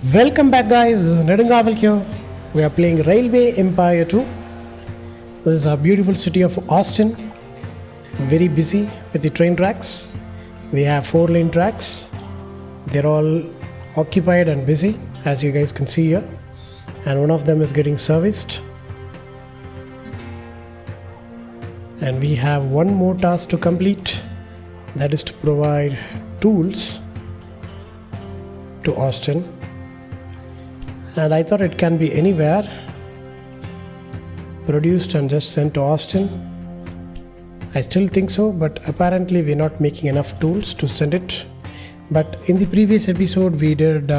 Welcome back, guys. This is Nedungavel here. We are playing Railway Empire 2. This is our beautiful city of Austin. Very busy with the train tracks. We have 4-lane tracks. They're all occupied and busy, as you guys can see here. And one of them is getting serviced. And we have one more task to complete. That is to provide tools to Austin. And I thought it can be anywhere, produced and just sent to Austin. I still think so, but apparently we're not making enough tools to send it. But in the previous episode we did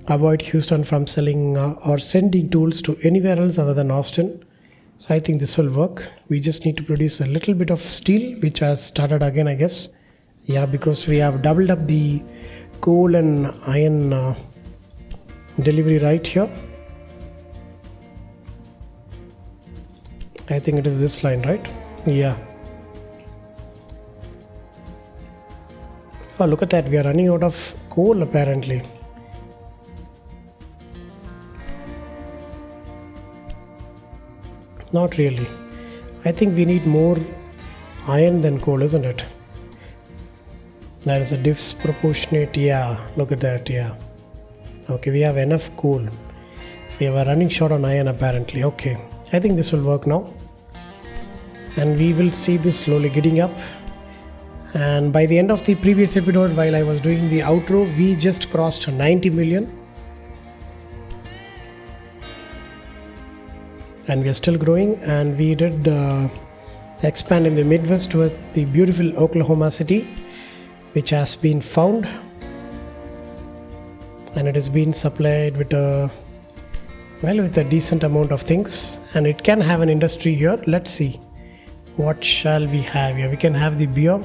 avoid Houston from selling or sending tools to anywhere else other than Austin. So I think this will work. We just need to produce a little bit of steel, which has started again, I guess. Yeah, because we have doubled up the coal and iron delivery right here. I think it is this line, right? Yeah. Oh, look at that. We are running out of coal apparently. Not really. I think we need more iron than coal, isn't it? That is a disproportionate. Yeah, look at that. Yeah. Okay, we have enough coal. We are running short on iron apparently. Okay, I think this will work now. And we will see this slowly getting up. And by the end of the previous episode, while I was doing the outro, we just crossed 90 million. And we are still growing. And we did expand in the Midwest towards the beautiful Oklahoma City, which has been found. And it has been supplied with a decent amount of things, and it can have an industry here. Let's see, what shall we have here? We can have the beer.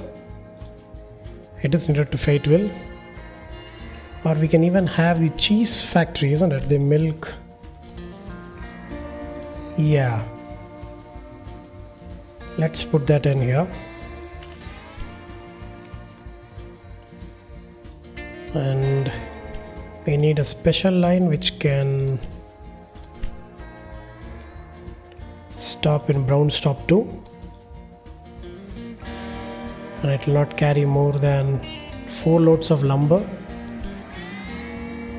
It is needed to Fayetteville. Or we can even have the cheese factory, isn't it? The milk. Yeah, let's put that in here. And we need a special line which can stop in Brown Stop 2, and it will not carry more than 4 loads of lumber,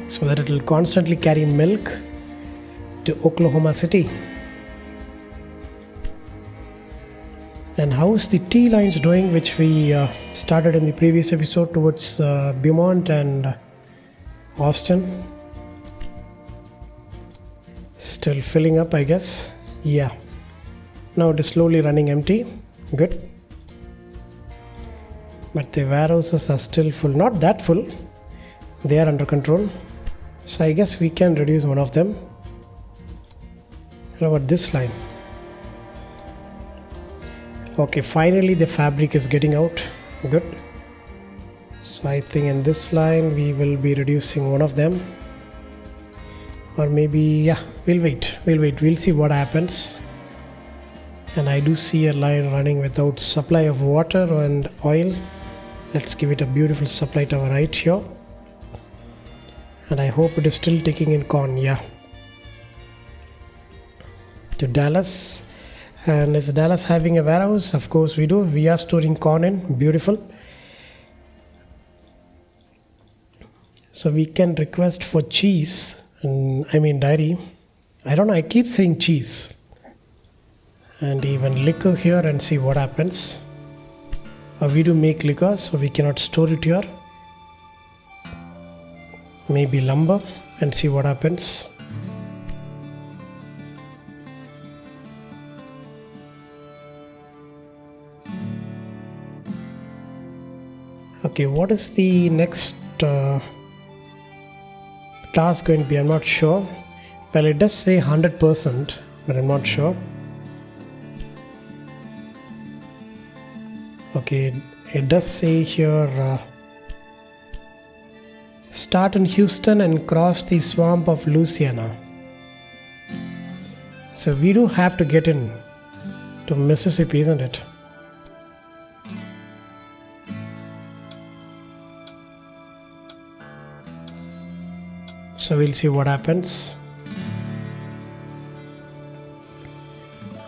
so that it will constantly carry milk to Oklahoma City. And how is the T lines doing, which we started in the previous episode towards Beaumont and Austin? Still filling up, I guess. Yeah, now it is slowly running empty. Good. But the warehouses are still full. Not that full. They are under control. So I guess we can reduce one of them. How about this line? Okay, finally the fabric is getting out. Good. So I think in this line we will be reducing one of them. Or maybe, yeah, we'll wait. We'll see what happens. And I do see a line running without supply of water and oil. Let's give it a beautiful supply tower right here. And I hope it is still taking in corn. Yeah. To Dallas. And is Dallas having a warehouse? Of course we do. We are storing corn in. Beautiful. So we can request for cheese. Dairy. I don't know. I keep saying cheese. And even liquor here and see what happens. We do make liquor, so we cannot store it here. Maybe lumber and see what happens. Okay, what is the next task going to be? I'm not sure. Well, it does say 100%, but I'm not sure. Okay, it does say here start in Houston and cross the swamp of Louisiana. So we do have to get in to Mississippi, isn't it? So we'll see what happens.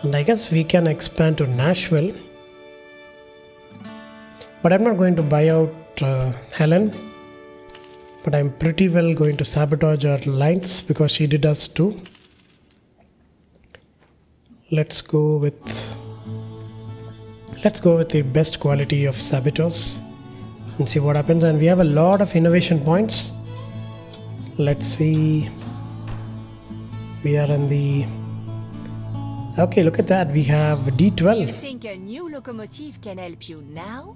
And I guess we can expand to Nashville. But I'm not going to buy out Helen. But I'm pretty well going to sabotage her lines because she did us too. Let's go with the best quality of saboteurs and see what happens. And we have a lot of innovation points. Let's see. We are in the... Okay, look at that. We have D12. You think a new locomotive can help you now?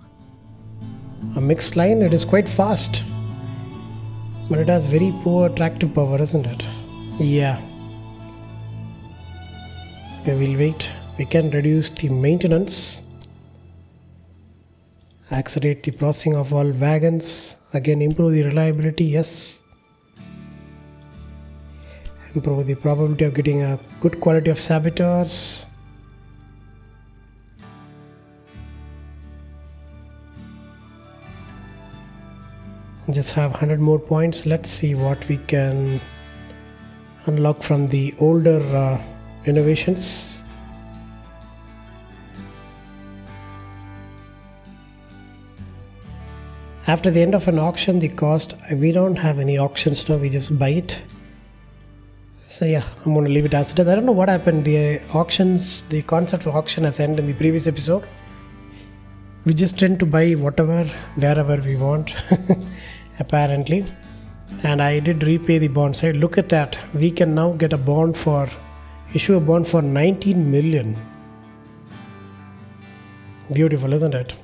A mixed line, it is quite fast. But it has very poor tractive power, isn't it? Yeah. Okay, we'll wait. We can reduce the maintenance. Accelerate the processing of all wagons. Again, improve the reliability, yes. Improve the probability of getting a good quality of saboteurs. Just have 100 more points. Let's see what we can unlock from the older innovations. After the end of an auction, the cost, we don't have any auctions now, we just buy it. So yeah, I'm going to leave it as it is. I don't know what happened. The auctions, the concept of auction has ended in the previous episode. We just tend to buy whatever, wherever we want, apparently. And I did repay the bond side. Look at that. We can now get issue a bond for 19 million. Beautiful, isn't it?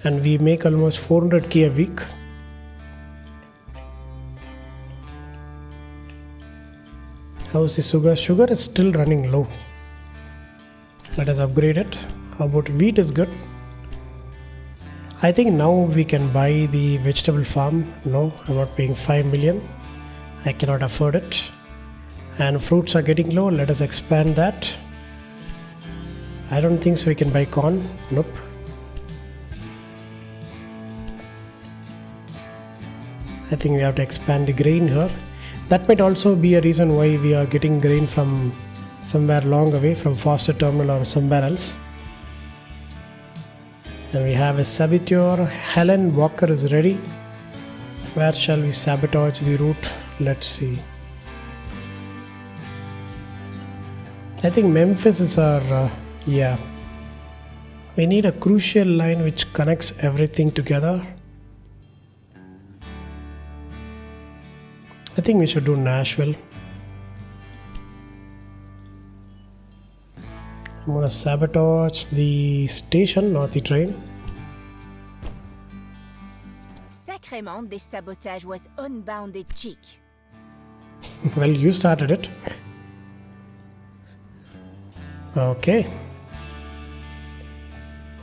And we make almost 400k a week. How's the sugar? Sugar is still running low. Let us upgrade it. How about wheat is good? I think now we can buy the vegetable farm. No, I'm not paying 5 million. I cannot afford it. And fruits are getting low. Let us expand that. I don't think so we can buy corn. Nope. I think we have to expand the grain here. That might also be a reason why we are getting grain from somewhere long away, from Foster Terminal or somewhere else. And we have a saboteur. Helen Walker is ready. Where shall we sabotage the route? Let's see. I think Memphis is our... yeah. We need a crucial line which connects everything together. I think we should do Nashville. I'm going to sabotage the station, not the train. Sacrément, this sabotage was unbounded cheek. Well, you started it. Okay.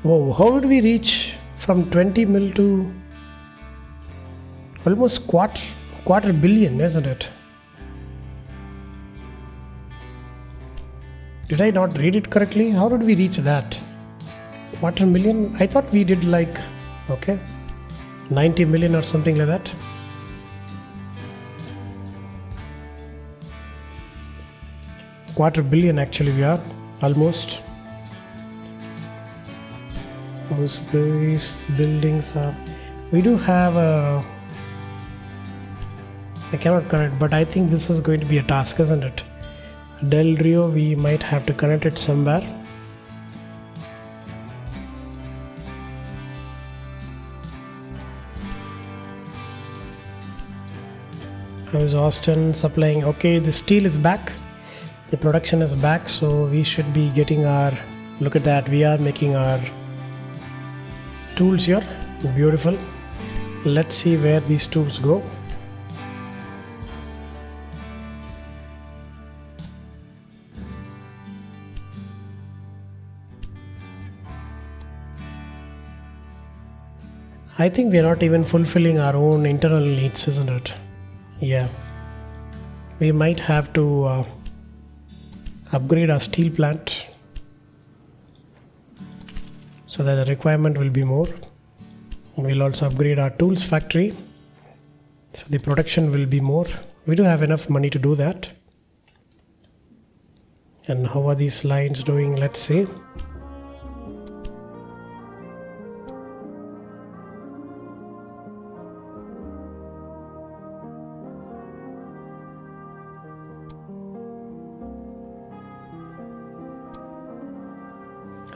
Whoa, how did we reach from 20 mil to almost quarter billion, isn't it? Did I not read it correctly? How did we reach that? Quarter million? I thought we did like, okay, 90 million or something like that. Quarter billion actually we are, almost. How's these buildings are? We do have a... I cannot connect, but I think this is going to be a task, isn't it? Del Rio, we might have to connect it somewhere. How's Austin supplying? Okay, the steel is back. The production is back, so we should be getting our... Look at that, we are making our tools here. Beautiful. Let's see where these tools go. I think we are not even fulfilling our own internal needs, isn't it? Yeah. We might have to upgrade our steel plant so that the requirement will be more. We'll also upgrade our tools factory so the production will be more. We do have enough money to do that. And how are these lines doing? Let's see.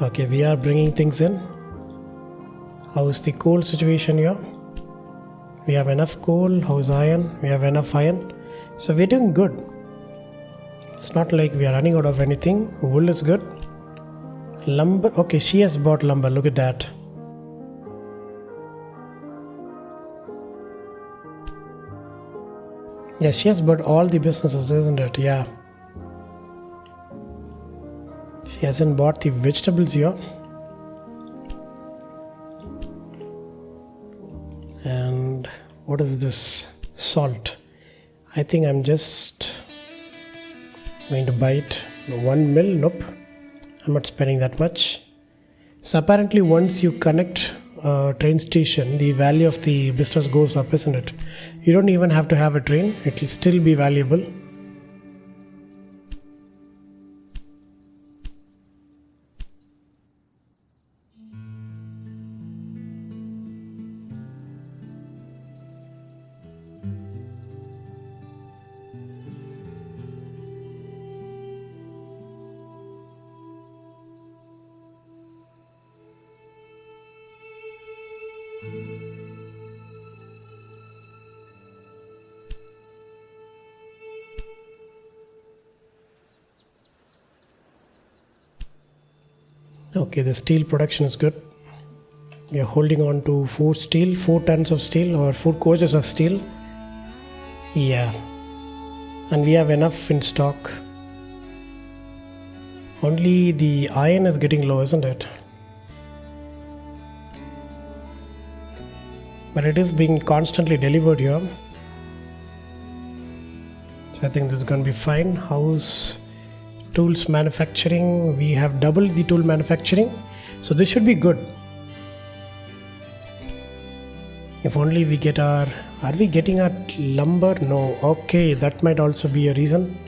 Okay, we are bringing things in. How's the coal situation here? We have enough coal. How's iron? We have enough iron. So we're doing good. It's not like we are running out of anything. Wool is good. Lumber. Okay, she has bought lumber. Look at that. Yeah, she has bought all the businesses, isn't it? Yeah. She hasn't bought the vegetables here. And what is this? Salt. I think I'm just going to buy it. 1 mil? Nope. I'm not spending that much. So apparently once you connect a train station, the value of the business goes up, isn't it? You don't even have to have a train. It will still be valuable. Okay, the steel production is good. We are holding on to 4 tons of steel or 4 coaches of steel. Yeah, and we have enough in stock. Only the iron is getting low, isn't it? But it is being constantly delivered here. So I think this is going to be fine. How's tools manufacturing? We have doubled the tool manufacturing, so this should be good. If only we get are we getting our lumber? No. Okay, that might also be a reason.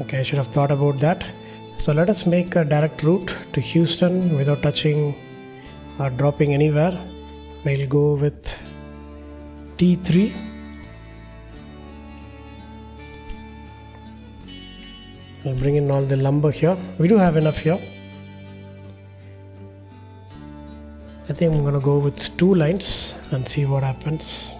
Okay, I should have thought about that. So let us make a direct route to Houston without touching or dropping anywhere. We'll go with T3. We'll bring in all the lumber here. We do have enough here. I think I'm gonna go with 2 lines and see what happens.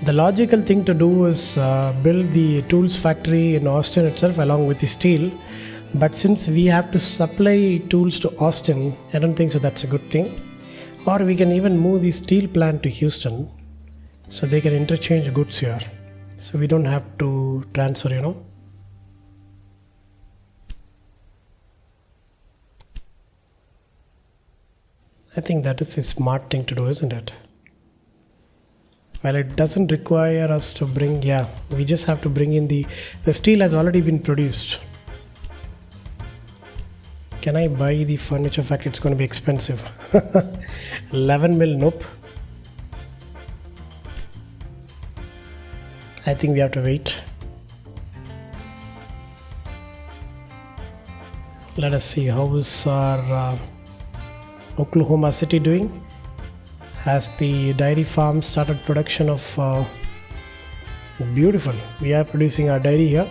The logical thing to do is build the tools factory in Austin itself along with the steel. But since we have to supply tools to Austin, I don't think so that's a good thing. Or we can even move the steel plant to Houston so they can interchange goods here. So we don't have to transfer, I think that is the smart thing to do, isn't it? Well, it doesn't require us to bring, we just have to bring in the steel has already been produced. Can I buy the furniture factory? It's going to be expensive. 11 mil, nope. I think we have to wait. Let us see how is our Oklahoma City doing. Has the dairy farm started production of beautiful. We are producing our dairy here.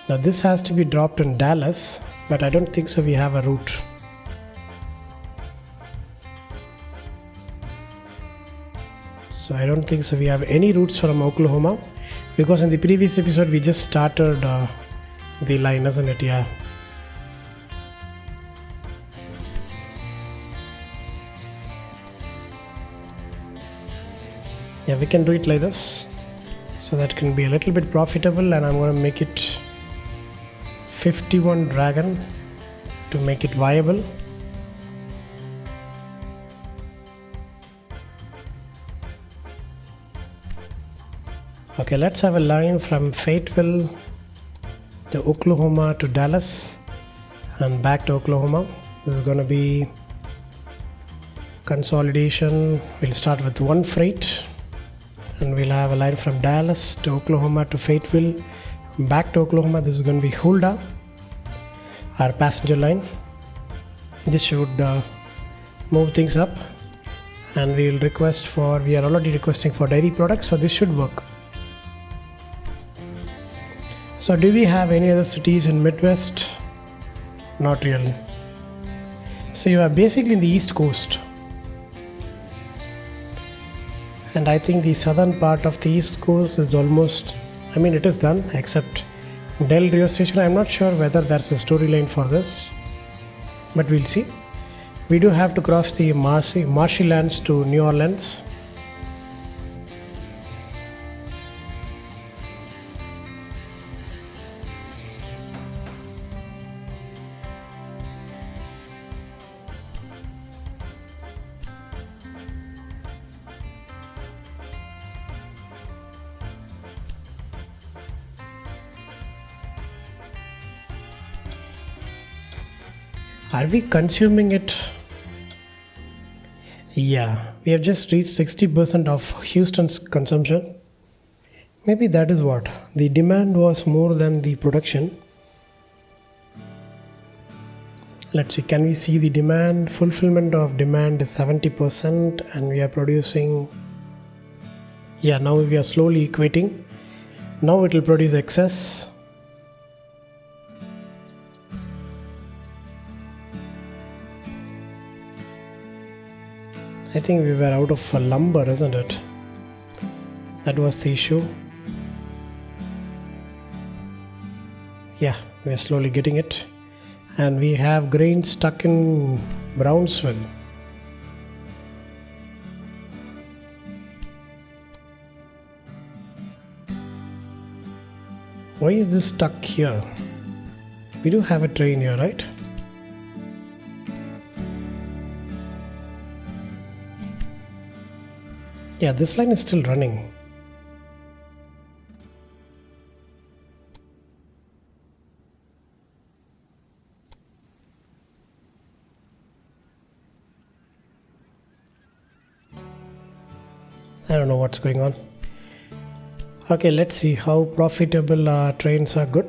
Now this has to be dropped in Dallas, but I don't think so we have a route. So I don't think so we have any routes from Oklahoma, because in the previous episode we just started the line, isn't it? Yeah. Yeah, we can do it like this, so that can be a little bit profitable, and I'm going to make it 51 dragon to make it viable. Okay, let's have a line from Fayetteville to Oklahoma to Dallas and back to Oklahoma. This is going to be consolidation. We'll start with one freight and we'll have a line from Dallas to Oklahoma to Fayetteville, back to Oklahoma. This is going to be Hulda, our passenger line. This should move things up, and we are already requesting for dairy products, so this should work. So do we have any other cities in Midwest? Not really. So you are basically in the East Coast, and I think the southern part of the East Coast is almost, it is done except Del Rio Station. I'm not sure whether there's a storyline for this, but we'll see. We do have to cross the marshy lands to New Orleans. Are we consuming it? Yeah, we have just reached 60% of Houston's consumption. Maybe that is what. The demand was more than the production. Let's see, can we see the demand? Fulfillment of demand is 70% and we are producing. Yeah, now we are slowly equating. Now it will produce excess. I think we were out of lumber, isn't it? That was the issue. Yeah, we are slowly getting it. And we have grain stuck in Brownsville. Why is this stuck here? We do have a train here, right? Yeah, this line is still running. I don't know what's going on. Okay, let's see how profitable our trains are good.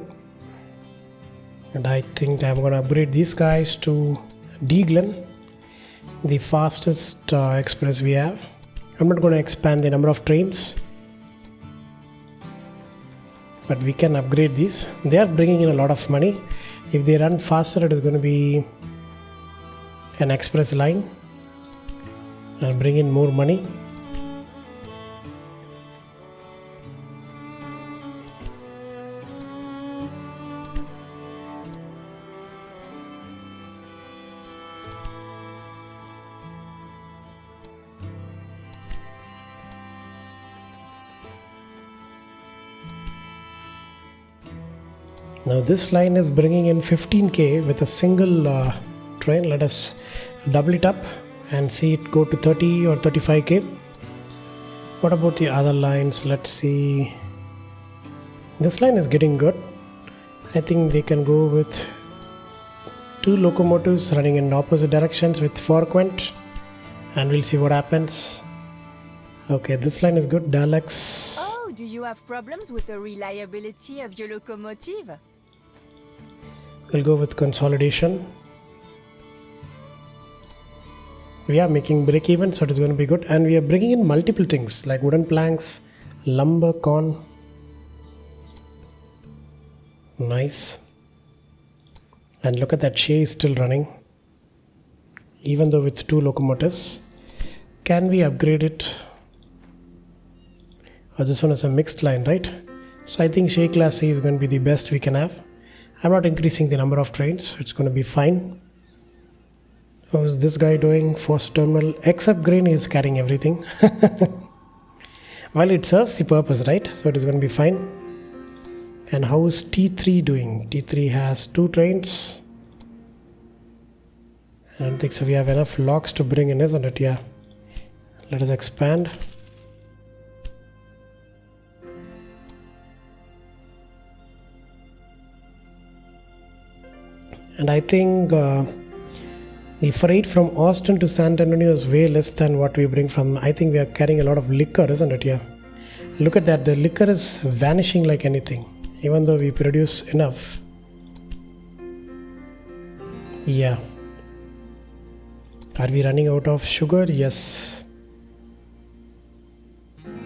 And I think I'm going to upgrade these guys to D Glen, the fastest express we have. I'm not going to expand the number of trains, but we can upgrade these. They are bringing in a lot of money. If they run faster, it is going to be an express line and bring in more money. Now this line is bringing in 15k with a single train. Let us double it up and see it go to 30 or 35k. What about the other lines? Let's see. This line is getting good. I think they can go with 2 locomotives running in opposite directions with fork vent, and we'll see what happens. Okay, this line is good. Daleks. Oh, do you have problems with the reliability of your locomotive? We'll go with consolidation. We are making break even, so it is going to be good. And we are bringing in multiple things like wooden planks, lumber, corn. Nice. And look at that, Shay is still running, even though with 2 locomotives. Can we upgrade it? Oh, this one is a mixed line, right? So I think Shay Class C is going to be the best we can have. I'm not increasing the number of trains. It's going to be fine. How's this guy doing? First terminal, except grain, is carrying everything. Well, it serves the purpose, right? So it is going to be fine. And how is T3 doing? T3 has 2 trains. I don't think so. We have enough logs to bring in, isn't it? Yeah. Let us expand. And I think the freight from Austin to San Antonio is way less than what we bring from. I think we are carrying a lot of liquor, isn't it? Yeah. Look at that. The liquor is vanishing like anything, even though we produce enough. Yeah. Are we running out of sugar? Yes.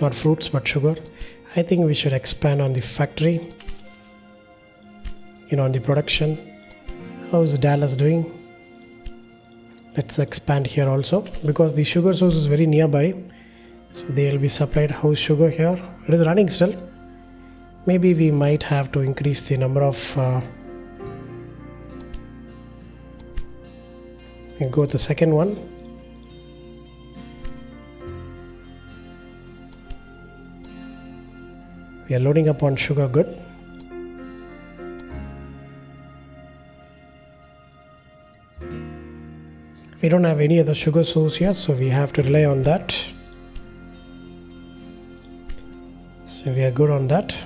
Not fruits, but sugar. I think we should expand on the factory, on the production. How's Dallas doing? Let's expand here also, because the sugar source is very nearby. So they will be supplied house sugar here. It is running still. Maybe we might have to increase the number of we go to the second one. We are loading up on sugar, good. We don't have any other sugar source here, so we have to rely on that. So we are good on that.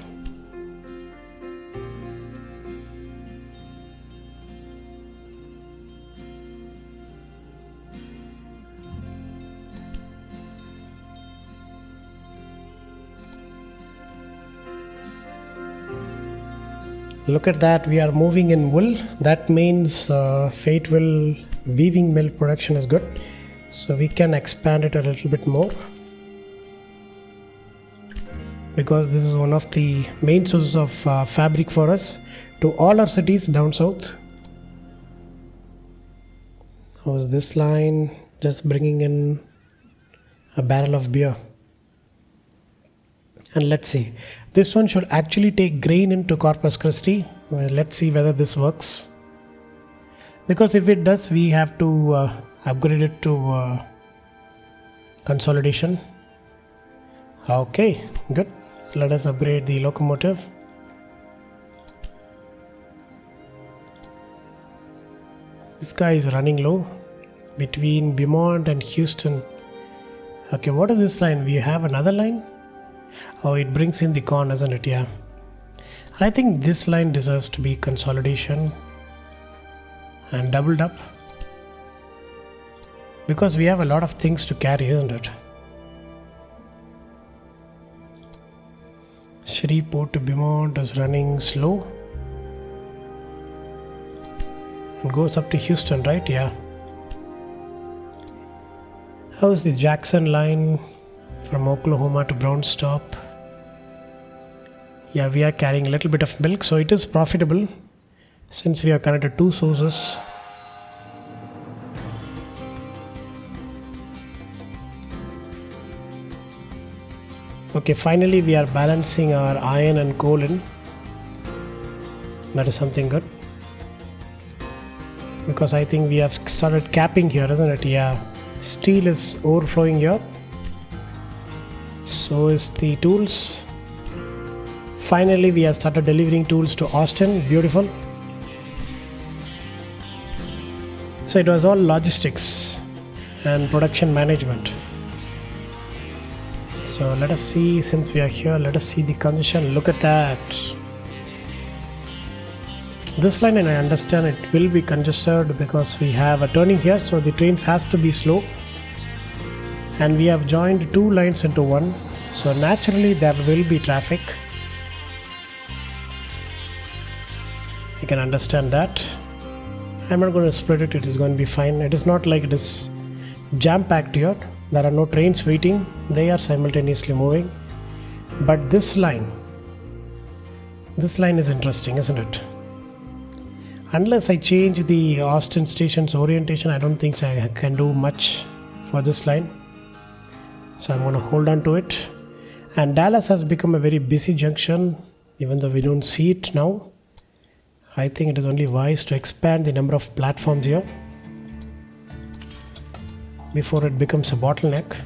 Look at that, we are moving in wool. That means Fayetteville weaving mill production is good. So we can expand it a little bit more, because this is one of the main sources of fabric for us to all our cities down south. So this line just bringing in a barrel of beer. And let's see, this one should actually take grain into Corpus Christi. Well, let's see whether this works, because if it does, we have to upgrade it to consolidation. Okay, good. Let us upgrade the locomotive. This guy is running low between Beaumont and Houston. Okay, what is this line? We have another line. Oh, it brings in the corn, doesn't it? Yeah. I think this line deserves to be consolidation and doubled up, because we have a lot of things to carry, isn't it? Shreveport to Beaumont is running slow. It goes up to Houston, right? Yeah. How's the Jackson line from Oklahoma to Brownstop? Yeah, we are carrying a little bit of milk, so it is profitable since we are connected two sources. Okay, finally we are balancing our iron and coal in. That is something good, because I think we have started capping here, isn't it? Yeah, steel is overflowing here. So is the tools. Finally we have started delivering tools to Austin. Beautiful. So it was all logistics and production management. So let us see, since we are here, let us see the congestion. Look at that. This line, and I understand it will be congested because we have a turning here, so the trains has to be slow. And we have joined two lines into one, so naturally there will be traffic. You can understand that. I'm not going to split it, it is going to be fine. It is not like it is jam-packed here. There are no trains waiting, they are simultaneously moving. But this line is interesting, isn't it? Unless I change the Austin station's orientation, I don't think I can do much for this line. So I'm going to hold on to it. And Dallas has become a very busy junction, even though we don't see it now. I think it is only wise to expand the number of platforms here before it becomes a bottleneck.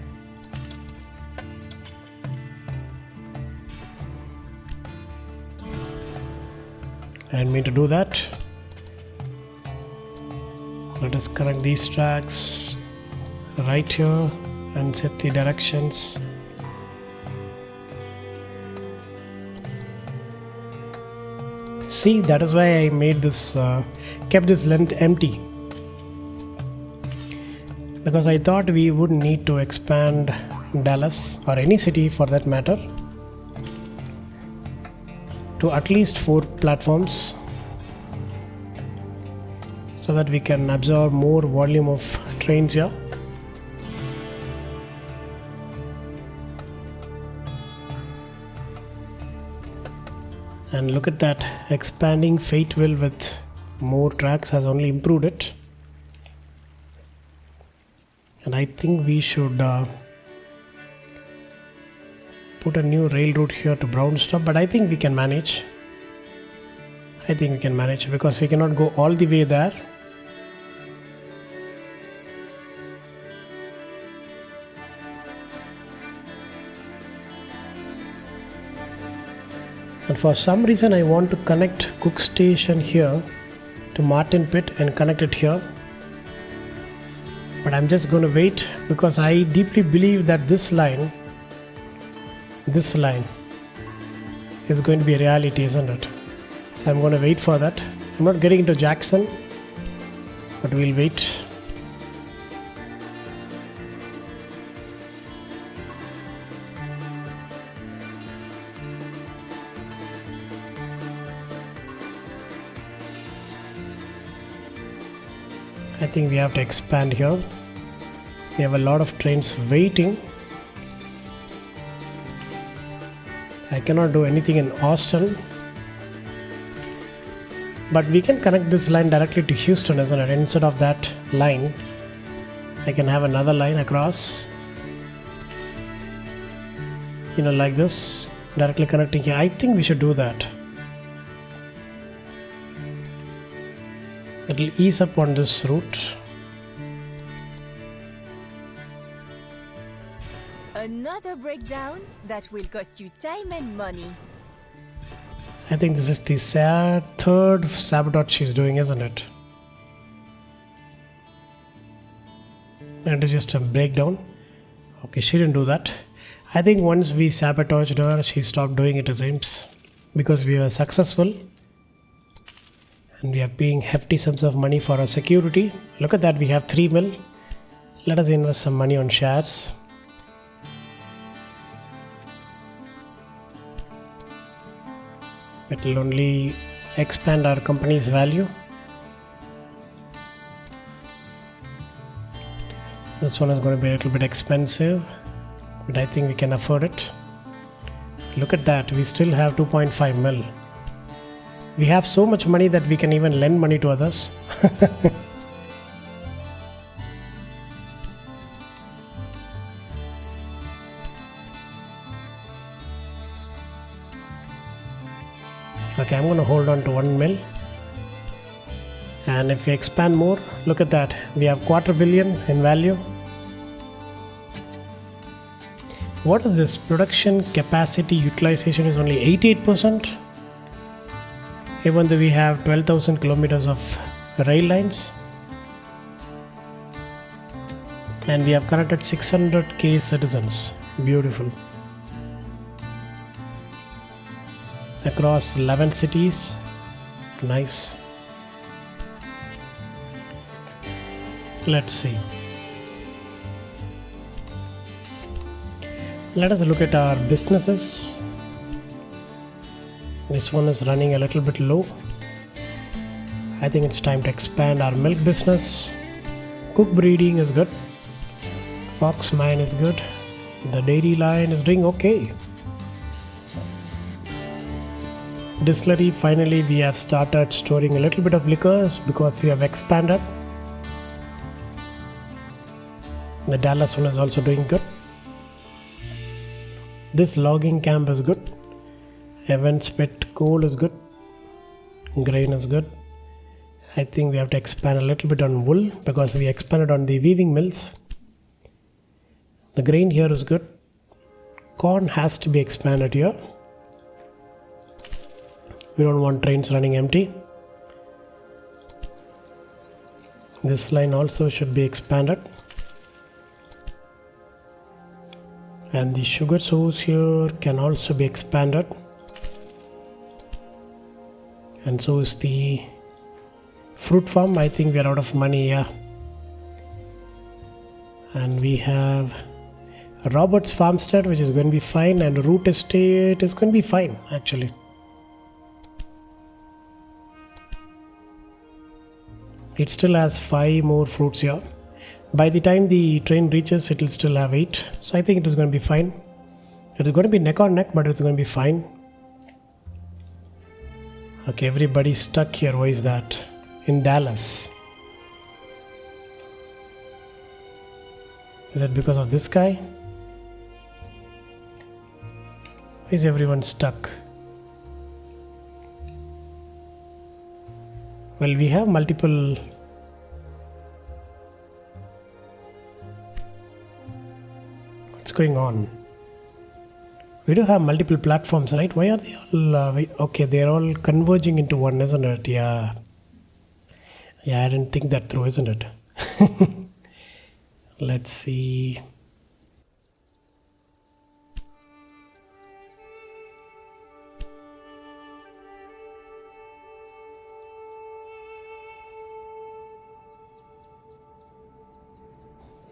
I didn't mean to do that. Let us connect these tracks right here and set the directions. See, that is why I made this, kept this length empty. Because I thought we wouldn't need to expand Dallas, or any city for that matter, to at least 4 platforms, so that we can absorb more volume of trains here. And look at that, expanding Fayetteville with more tracks has only improved it. And I think we should put a new rail route here to Brownstop, but I think we can manage. Because we cannot go all the way there. And for some reason I want to connect Cook Station here to Martin Pit and connect it here. But I'm just going to wait, because I deeply believe that this line is going to be a reality, isn't it? So I'm going to wait for that. I'm not getting into Jackson, but we'll wait. I think we have to expand here. We have a lot of trains waiting. I cannot do anything in Austin, but we can connect this line directly to Houston, isn't it? Instead of that line, I can have another line across, like this, directly connecting here. I think we should do that. It will ease up on this route. Another breakdown that will cost you time and money. I think this is the third sabotage she's doing, isn't it? And it's just a breakdown. Okay, she didn't do that. I think once we sabotaged her, she stopped doing it, it seems, because we were successful. And we are paying hefty sums of money for our security. Look at that, we have 3 mil. Let us invest some money on shares. It will only expand our company's value. This one is going to be a little bit expensive, but I think we can afford it. Look at that, we still have 2.5 mil. We have so much money that we can even lend money to others. Okay, I'm going to hold on to 1 mil. And if we expand more, look at that. We have $250 million in value. What is this? Production capacity utilization is only 88%. Even though we have 12,000 kilometers of rail lines. And we have connected 600k citizens. Beautiful. Across 11 cities. Nice. Let's see. Let us look at our businesses. This one is running a little bit low. I think it's time to expand our milk business. Cook breeding is good. Fox mine is good. The dairy line is doing okay. Distillery, finally we have started storing a little bit of liquors because we have expanded. The Dallas one is also doing good. This logging camp is good. Evans Pit coal is good. Grain is good. I think we have to expand a little bit on wool because we expanded on the weaving mills. The grain here is good. Corn has to be expanded here. We don't want trains running empty. This line also should be expanded. And the sugar source here can also be expanded. And so is the fruit farm. I think we are out of money, yeah. And we have Robert's Farmstead, which is going to be fine, and Root Estate is going to be fine actually. It still has 5 more fruits here. By the time the train reaches, it will still have 8. So I think it is going to be fine. It is going to be neck on neck, but it's going to be fine. Okay, everybody's stuck here. Why is that? In Dallas. Is that because of this guy? Why is everyone stuck? Well, we have multiple. What's going on? We do have multiple platforms, right? Why are they all okay? They're all converging into one, isn't it? Yeah, I didn't think that through, isn't it? Let's see.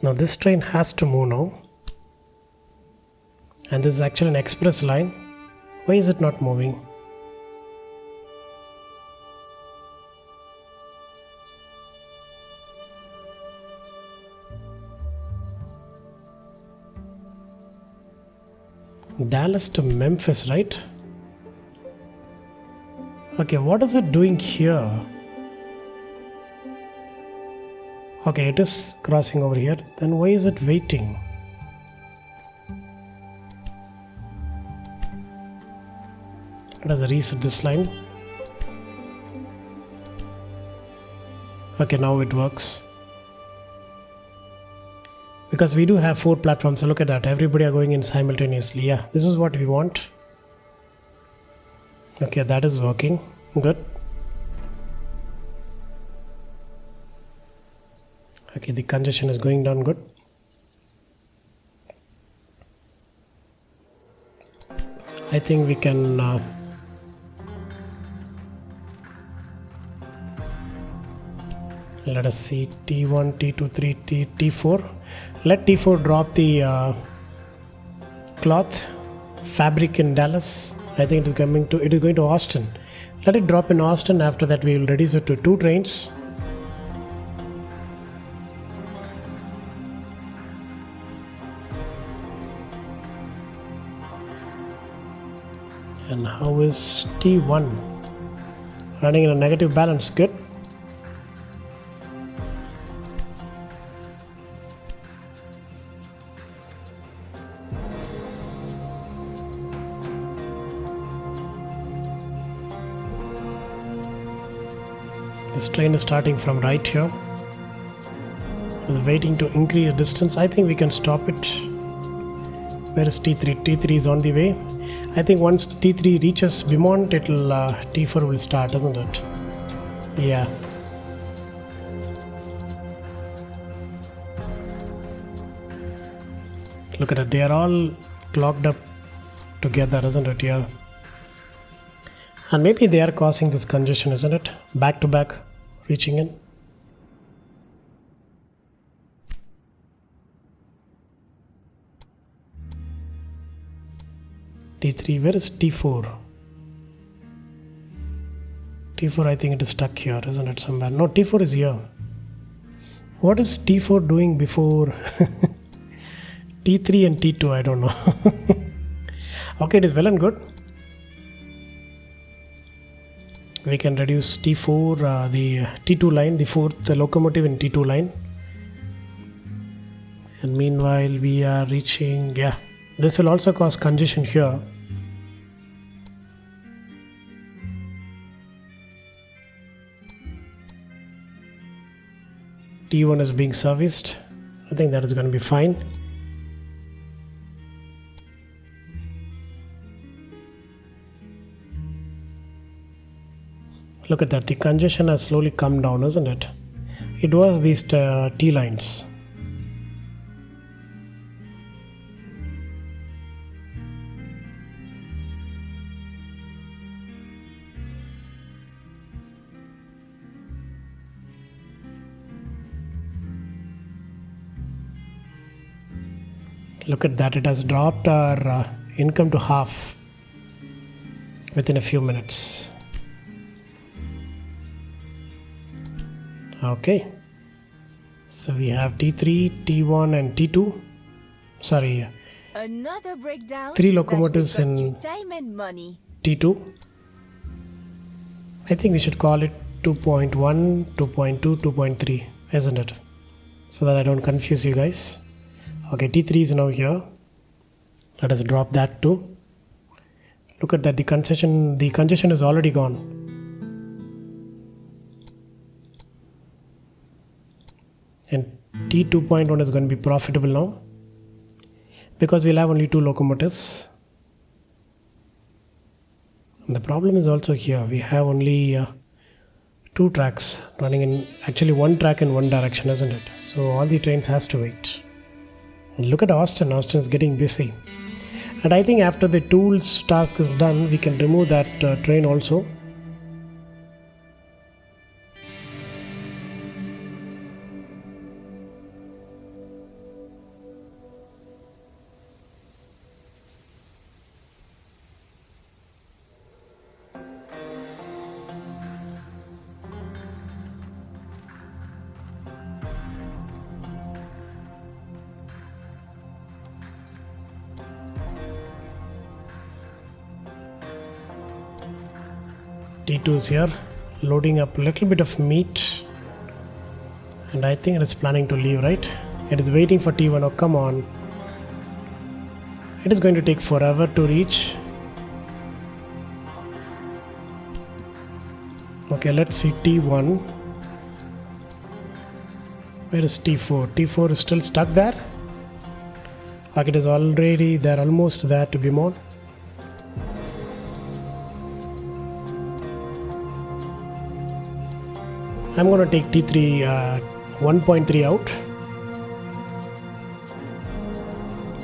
Now this train has to move now. And this is actually an express line. Why is it not moving? Dallas to Memphis, right? Okay, what is it doing here? Okay, it is crossing over here. Then why is it waiting? Let us reset this line. Okay, now it works. Because we do have 4 platforms, so look at that. Everybody are going in simultaneously. Yeah, this is what we want. Okay, that is working. Good. Okay, the congestion is going down. Good. I think we can let us see T1, T2, 3, T4. Let T4 drop the cloth fabric in Dallas. I think it is going to Austin. Let it drop in Austin. After that, we will reduce it to 2 trains. And how is T1? Running in a negative balance. Good. This train is starting from right here. Waiting to increase distance. I think we can stop it. Where is T3? T3 is on the way. I think once T3 reaches Beaumont, it'll T4 will start, isn't it? Yeah. Look at it. They are all clogged up together, isn't it? Yeah. And maybe they are causing this congestion, isn't it? Back to back, reaching in. T3, where is T4? T4, I think it is stuck here, isn't it, somewhere? No, T4 is here. What is T4 doing before T3 and T2? I don't know. Okay, it is well and good. We can reduce T4, the T2 line, the 4th locomotive in T2 line. And meanwhile, we are reaching, yeah. This will also cause congestion here. T1 is being serviced. I think that is going to be fine. Look at that. The congestion has slowly come down, isn't it? It was these T lines. Look at that, it has dropped our income to half within a few minutes. Okay, so we have T3, T1 and T2. Sorry, Another breakdown. 3 locomotives that will cost in you time and money. T2. I think we should call it 2.1, 2.2, 2.3, isn't it? So that I don't confuse you guys. Okay, T3 is now here. Let us drop that too. Look at that, the congestion is already gone. And T2.1 is going to be profitable now because we'll have only 2 locomotives. And the problem is also here, we have only 2 tracks running in, actually 1 track in one direction, isn't it? So all the trains has to wait. And look at Austin is getting busy. And I think after the tools task is done, we can remove that train also. T2 is here, loading up a little bit of meat, and I think it is planning to leave, right? It is waiting for T1. Oh, come on. It is going to take forever to reach. Okay, let's see T1. Where is T4? T4 is still stuck there. Like it is already there, almost there to be more. I'm going to take T3 1.3 out.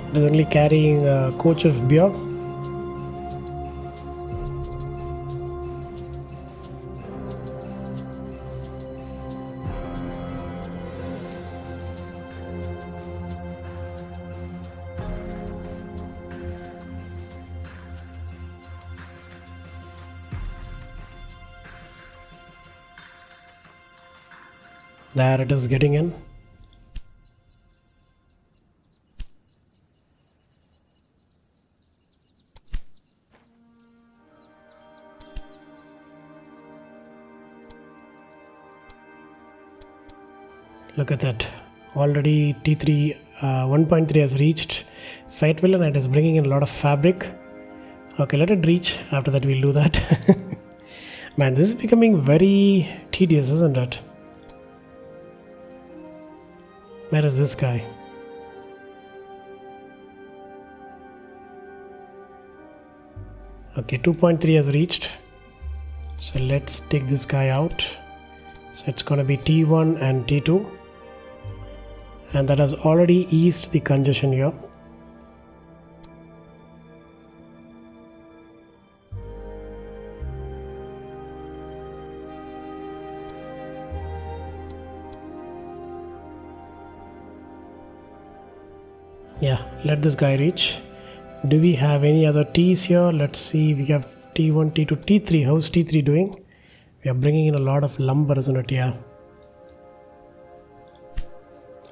It is only carrying a coach of beer. There it is getting in. Look at that. Already T3 1.3 has reached Fayetteville and it is bringing in a lot of fabric. Okay, let it reach. After that we'll do that. Man, this is becoming very tedious, isn't it? Where is this guy? Okay, 2.3 has reached. So let's take this guy out. So it's going to be T1 and T2. And that has already eased the congestion here. Yeah, let this guy reach. Do we have any other T's here? Let's see. We have T1, T2, T3. How's T3 doing? We are bringing in a lot of lumber, isn't it? Yeah.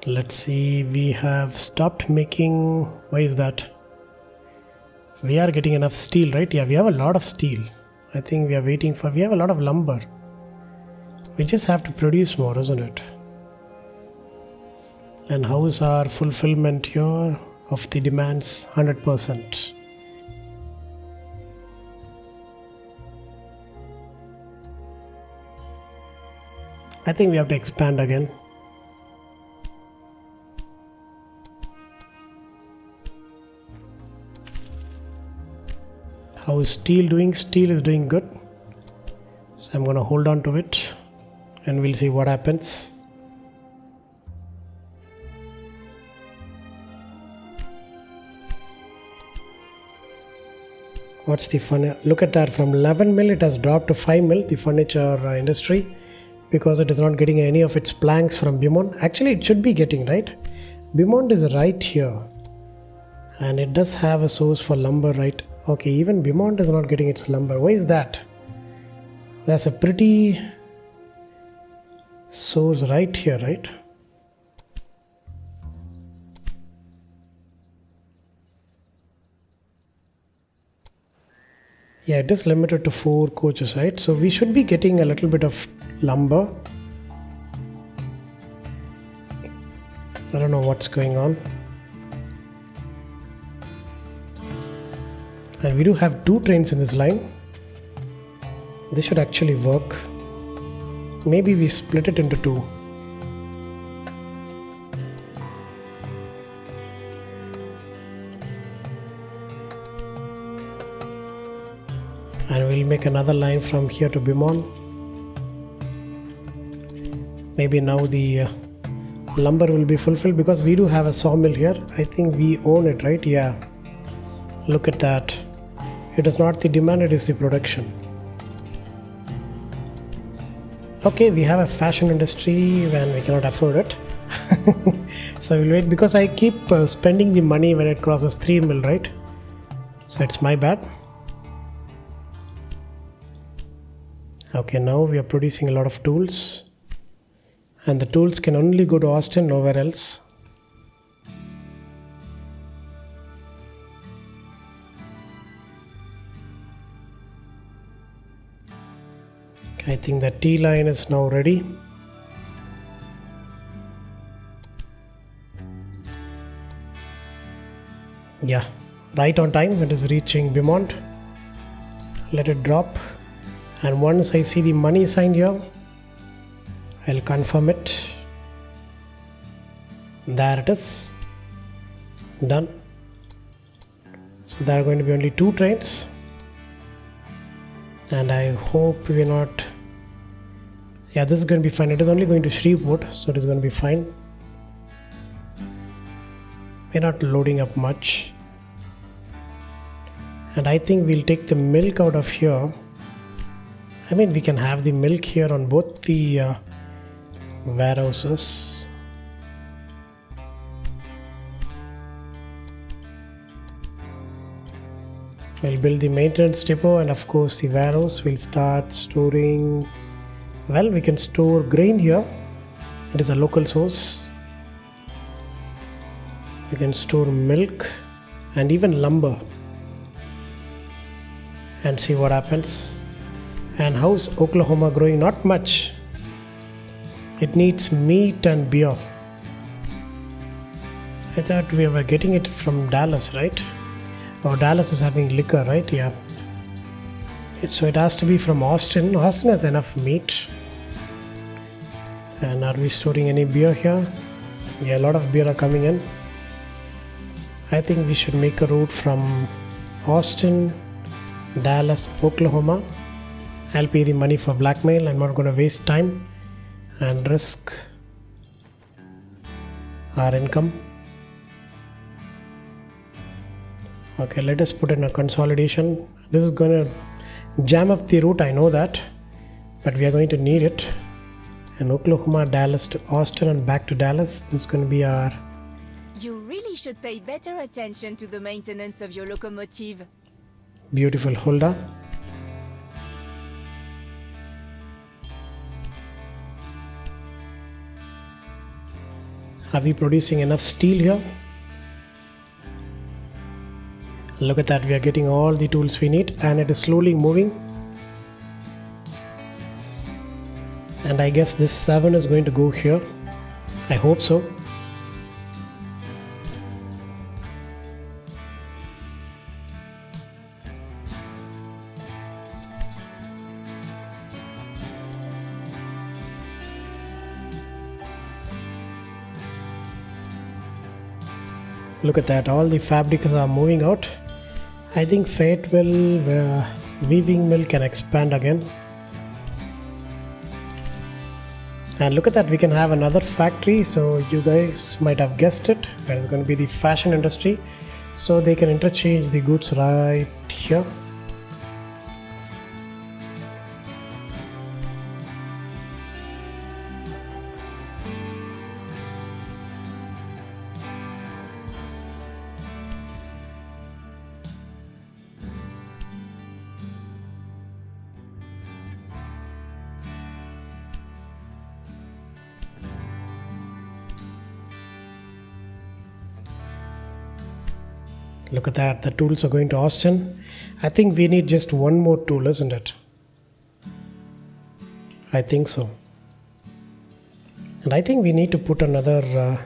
Let's see. We have stopped making. Why is that? We are getting enough steel, right? Yeah, we have a lot of steel. I think we are waiting for. We have a lot of lumber. We just have to produce more, isn't it? And how is our fulfillment here of the demands? 100%. I think we have to expand again. How is steel doing? Steel is doing good. So I'm going to hold on to it and we'll see what happens. What's the fun? Look at that, from 11 mil it has dropped to 5 mil, the furniture industry, because it is not getting any of its planks from Beaumont. Actually it should be getting, right? Beaumont is right here. And it does have a source for lumber, right? Okay, even Beaumont is not getting its lumber. Why is that? There's a pretty source right here, right? Yeah, it is limited to 4 coaches, right? So we should be getting a little bit of lumber. I don't know what's going on. And we do have 2 trains in this line. This should actually work. Maybe we split it into 2. And we'll make another line from here to Beaumont. Maybe now the lumber will be fulfilled because we do have a sawmill here. I think we own it, right? Yeah. Look at that. It is not the demand, it is the production. Okay, we have a fashion industry when we cannot afford it. So we'll wait because I keep spending the money when it crosses 3 mil, right? So it's my bad. Okay, now we are producing a lot of tools. And the tools can only go to Austin, nowhere else. I think the T line is now ready. Yeah, right on time. It is reaching Beaumont. Let it drop. And once I see the money sign here, I'll confirm it. There it is. Done. So there are going to be only 2 trains. And I hope we're not... Yeah, this is going to be fine. It is only going to Shreveport, so it is going to be fine. We're not loading up much. And I think we'll take the milk out of here. I mean, we can have the milk here on both the warehouses. We'll build the maintenance depot and of course the warehouse. We'll start storing... Well, we can store grain here. It is a local source. We can store milk and even lumber. And see what happens. And how's Oklahoma growing? Not much. It needs meat and beer. I thought we were getting it from Dallas, right? Oh, Dallas is having liquor, right? Yeah. So it has to be from Austin. Austin has enough meat. And are we storing any beer here? Yeah, a lot of beer are coming in. I think we should make a route from Austin, Dallas, Oklahoma. I'll pay the money for blackmail. I'm not going to waste time and risk our income. Okay, let us put in a consolidation. This is going to jam up the route, I know that, but we are going to need it. And Oklahoma, Dallas to Austin and back to Dallas. This is going to be our... You really should pay better attention to the maintenance of your locomotive. Beautiful Hulda. Are we producing enough steel here? Look at that, we are getting all the tools we need and it is slowly moving. And I guess this 7 is going to go here. I hope so. Look at that, all the fabrics are moving out. I think Fayetteville weaving mill can expand again. And look at that, we can have another factory. So you guys might have guessed it. It's going to be the fashion industry. So they can interchange the goods right here. Look at that, the tools are going to Austin. I think we need just one more tool, isn't it? I think so. And I think we need to put another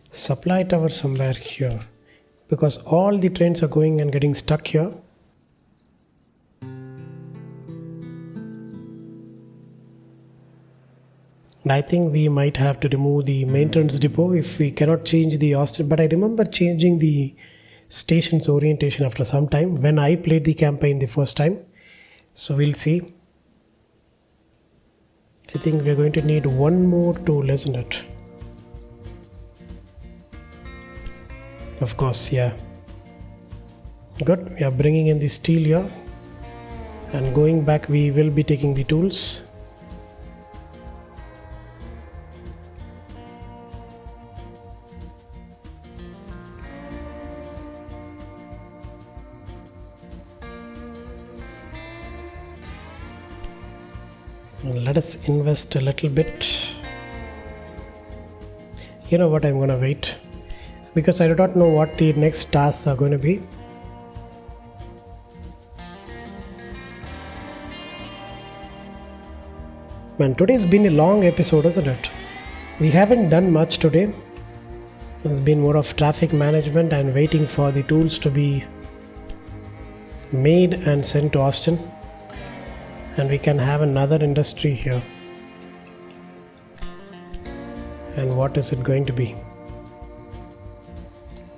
supply tower somewhere here, because all the trains are going and getting stuck here. And I think we might have to remove the maintenance depot if we cannot change the Austin. But I remember changing the station's orientation after some time when I played the campaign the first time. So we'll see. I think we're going to need one more tool, isn't it? Of course, yeah. Good. We are bringing in the steel here. And going back, we will be taking the tools. Let us invest a little bit. You know what, I'm going to wait, because I do not know what the next tasks are going to be. Man, today's been a long episode, isn't it? We haven't done much today. It's been more of traffic management and waiting for the tools to be made and sent to Austin. And we can have another industry here. And what is it going to be?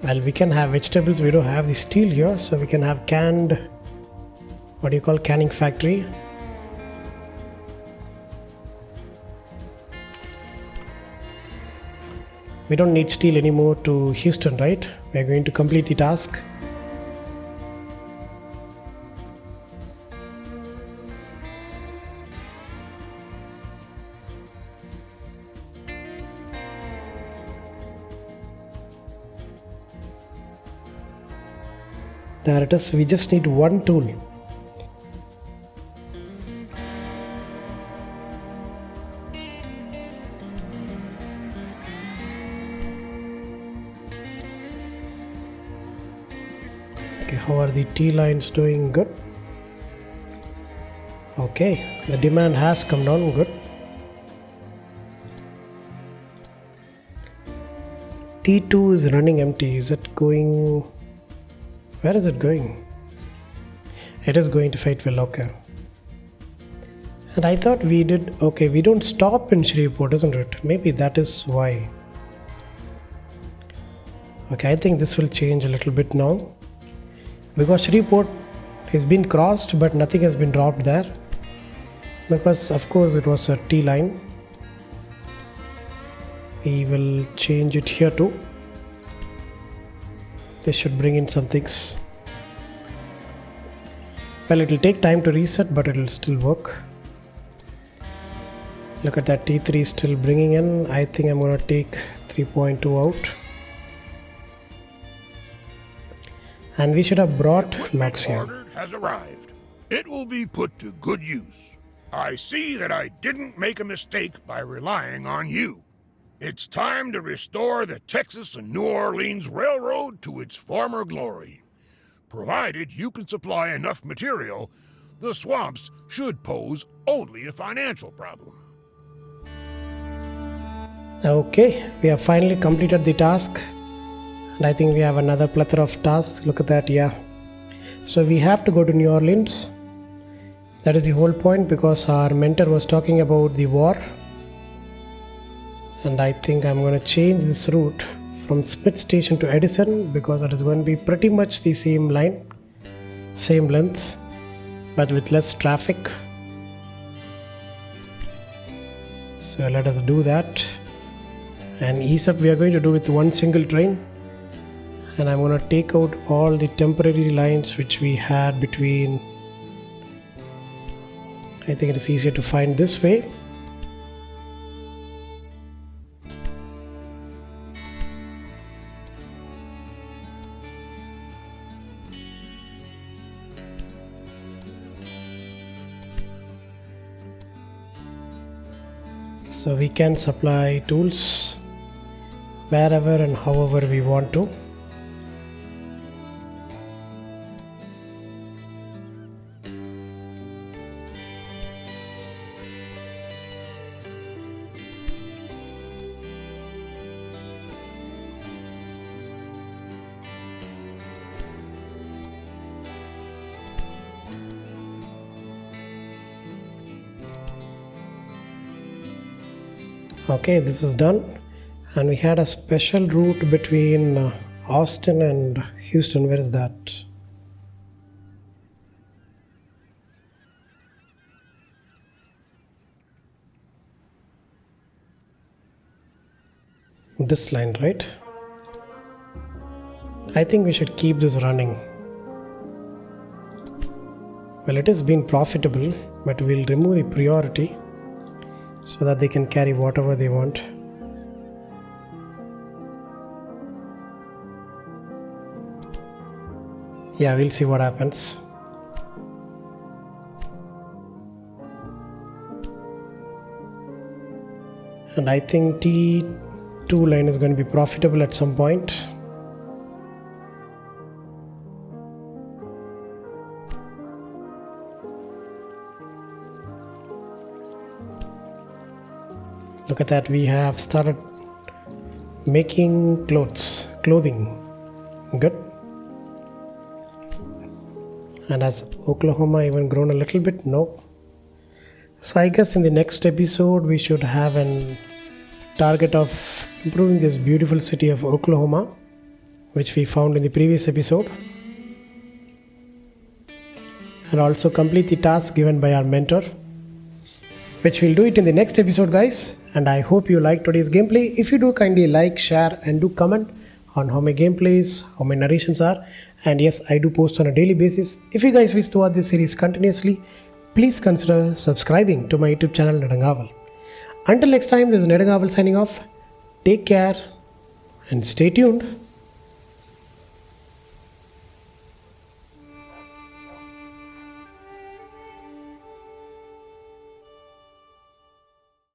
Well, we can have vegetables. We don't have the steel here, so we can have canned, canning factory. We don't need steel anymore to Houston, right? We are going to complete the task. There it is. We just need one tool. Okay, how are the T lines doing? Good. Okay, the demand has come down. Good. T2 is running empty. Is it going? Where is it going? It is going to Fayetteville, okay. And I thought we did, okay, we don't stop in Shreveport, isn't it? Maybe that is why. Okay, I think this will change a little bit now. Because Shreveport has been crossed, but nothing has been dropped there. Because, of course, it was a T line. We will change it here too. This should bring in some things. Well, it will take time to reset, but it will still work. Look at that, T3 is still bringing in. I think I'm going to take 3.2 out. And we should have brought locks here. Order has arrived. It will be put to good use. I see that I didn't make a mistake by relying on you. It's time to restore the Texas and New Orleans Railroad to its former glory. Provided you can supply enough material, the swamps should pose only a financial problem. Okay, we have finally completed the task. And I think we have another plethora of tasks. Look at that, yeah. So we have to go to New Orleans. That is the whole point, because our mentor was talking about the war. And I think I'm going to change this route from Smith Station to Edison, because it is going to be pretty much the same line, same length, but with less traffic. So let us do that. And ease up we are going to do with one single train. And I'm going to take out all the temporary lines which we had between. I think it is easier to find this way. So we can supply tools wherever and however we want to. Okay, this is done. And we had a special route between Austin and Houston. Where is that? This line, right? I think we should keep this running. Well, it has been profitable, but we'll remove the priority so that they can carry whatever they want. Yeah, we'll see what happens. And I think T2 line is going to be profitable at some point. Look at that, we have started making clothing. Good. And has Oklahoma even grown a little bit? No. So I guess in the next episode we should have a target of improving this beautiful city of Oklahoma, which we found in the previous episode, and also complete the task given by our mentor, which we'll do it in the next episode, guys. And I hope you liked today's gameplay. If you do, kindly like, share and do comment on how my gameplays, how my narrations are. And yes, I do post on a daily basis. If you guys wish to watch this series continuously, please consider subscribing to my YouTube channel Nedangaval. Until next time, this is Nedangaval signing off. Take care and stay tuned.